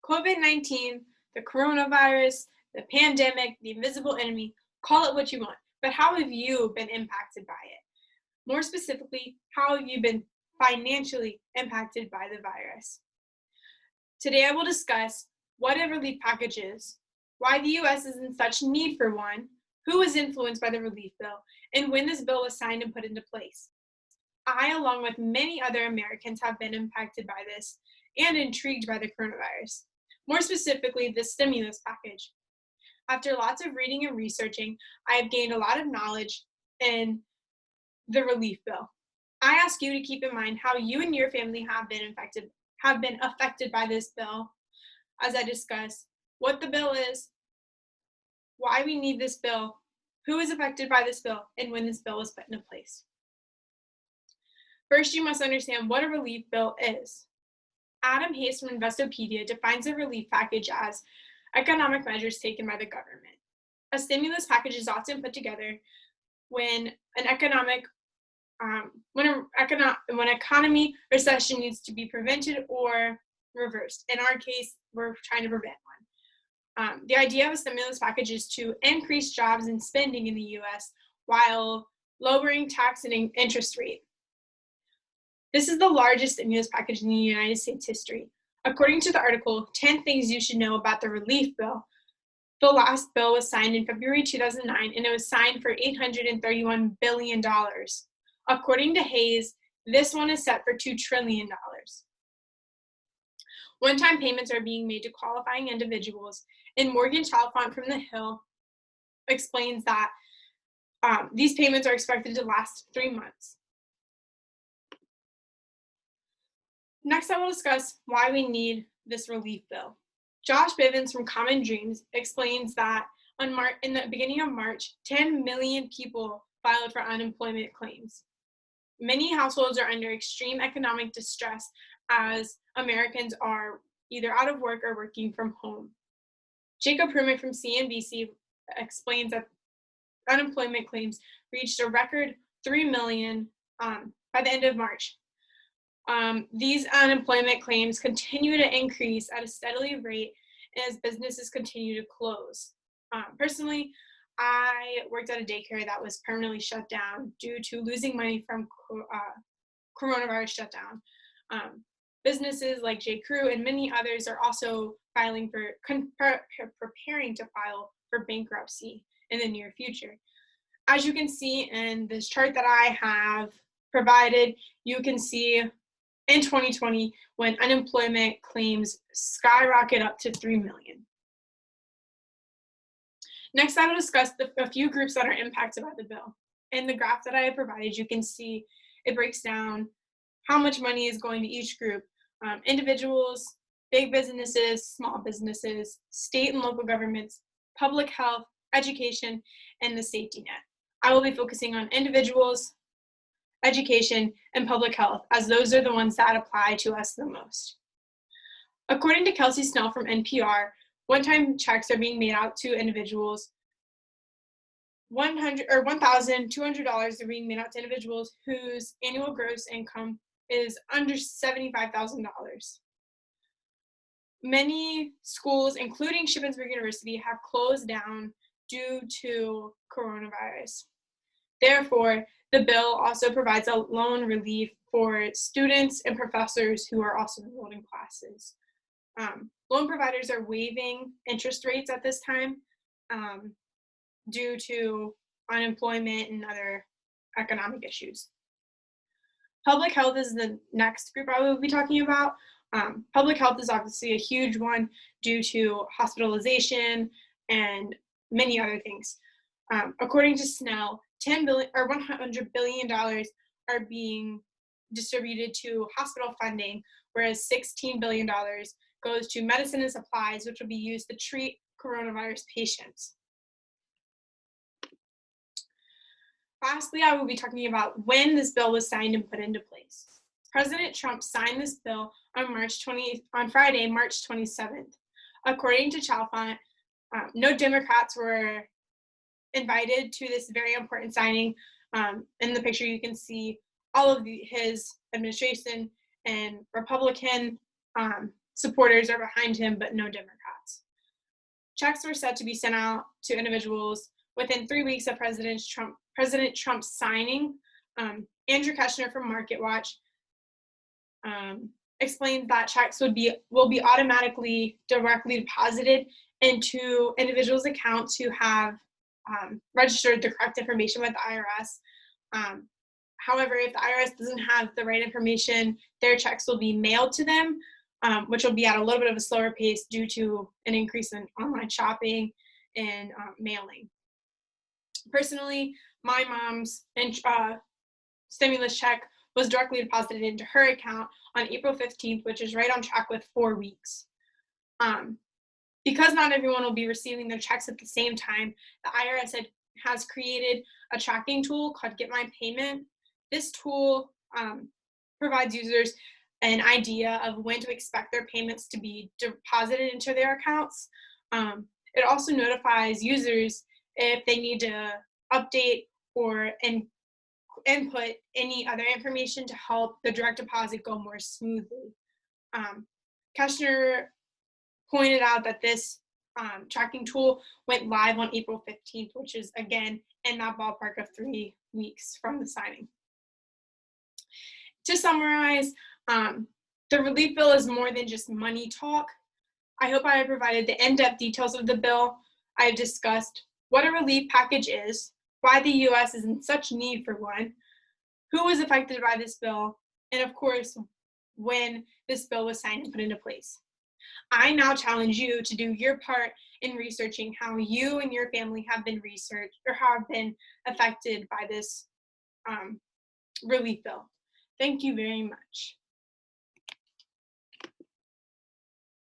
COVID-19, the coronavirus, the pandemic, the invisible enemy, call it what you want. But how have you been impacted by it? More specifically, how have you been financially impacted by the virus? Today I will discuss what a relief package is, why the U.S. is in such need for one, who was influenced by the relief bill, and when this bill was signed and put into place. I, along with many other Americans, have been impacted by this and intrigued by the coronavirus, more specifically the stimulus package. After lots of reading and researching, I have gained a lot of knowledge in the relief bill. I ask you to keep in mind how you and your family have been affected by this bill, as I discuss what the bill is, why we need this bill, who is affected by this bill, and when this bill was put into place. First, you must understand what a relief bill is. Adam Hayes from Investopedia defines a relief package as economic measures taken by the government. A stimulus package is often put together when an economy recession needs to be prevented or reversed. In our case, we're trying to prevent one. The idea of a stimulus package is to increase jobs and spending in the U.S. while lowering tax and interest rate. This is the largest stimulus package in the United States history. According to the article, 10 Things You Should Know About the Relief Bill, the last bill was signed in February 2009, and it was signed for $831 billion. According to Hayes, this one is set for $2 trillion. One-time payments are being made to qualifying individuals, and Morgan Chalfant from The Hill explains that these payments are expected to last 3 months. Next, I will discuss why we need this relief bill. Josh Bivens from Common Dreams explains that in the beginning of March, 10 million people filed for unemployment claims. Many households are under extreme economic distress as Americans are either out of work or working from home. Jacob Prumick from CNBC explains that unemployment claims reached a record 3 million by the end of March. These unemployment claims continue to increase at a steady rate as businesses continue to close. Personally, I worked at a daycare that was permanently shut down due to losing money from coronavirus shutdown. Businesses like J. Crew and many others are also preparing to file for bankruptcy in the near future. As you can see in this chart that I have provided, you can see in 2020 when unemployment claims skyrocket up to 3 million. Next, I will discuss a few groups that are impacted by the bill. In the graph that I have provided, you can see it breaks down how much money is going to each group. Individuals, big businesses, small businesses, state and local governments, public health, education, and the safety net. I will be focusing on individuals, education, and public health, as those are the ones that apply to us the most. According to Kelsey Snell from NPR, one-time checks are being made out to individuals. $1,200 are being made out to individuals whose annual gross income is under $75,000. Many schools, including Shippensburg University, have closed down due to coronavirus. Therefore, the bill also provides a loan relief for students and professors who are also enrolled in classes. Loan providers are waiving interest rates at this time due to unemployment and other economic issues. Public health is the next group I will be talking about. Public health is obviously a huge one due to hospitalization and many other things. According to Snell, $100 billion are being distributed to hospital funding, whereas $16 billion goes to medicine and supplies, which will be used to treat coronavirus patients. Lastly, I will be talking about when this bill was signed and put into place. President Trump signed this bill on Friday, March 27th. According to Chalfant, no Democrats were invited to this very important signing. In the picture, you can see all of his administration and Republican supporters are behind him, but no Democrats. Checks were set to be sent out to individuals within 3 weeks of President Trump's signing. Andrew Keshner from MarketWatch explained that checks will be automatically directly deposited into individuals' accounts who have registered the correct information with the IRS. However, if the IRS doesn't have the right information, their checks will be mailed to them, which will be at a little bit of a slower pace due to an increase in online shopping and mailing. Personally, my mom's stimulus check was directly deposited into her account on April 15th, which is right on track with 4 weeks. Because not everyone will be receiving their checks at the same time, the IRS has created a tracking tool called Get My Payment. This tool provides users an idea of when to expect their payments to be deposited into their accounts. It also notifies users if they need to update or input any other information to help the direct deposit go more smoothly. Keshner pointed out that this tracking tool went live on April 15th, which is, again, in that ballpark of 3 weeks from the signing. To summarize, the relief bill is more than just money talk. I hope I have provided the in-depth details of the bill. I have discussed what a relief package is, why the U.S. is in such need for one, who was affected by this bill, and of course, when this bill was signed and put into place. I now challenge you to do your part in researching how you and your family have been affected by this relief bill. Thank you very much.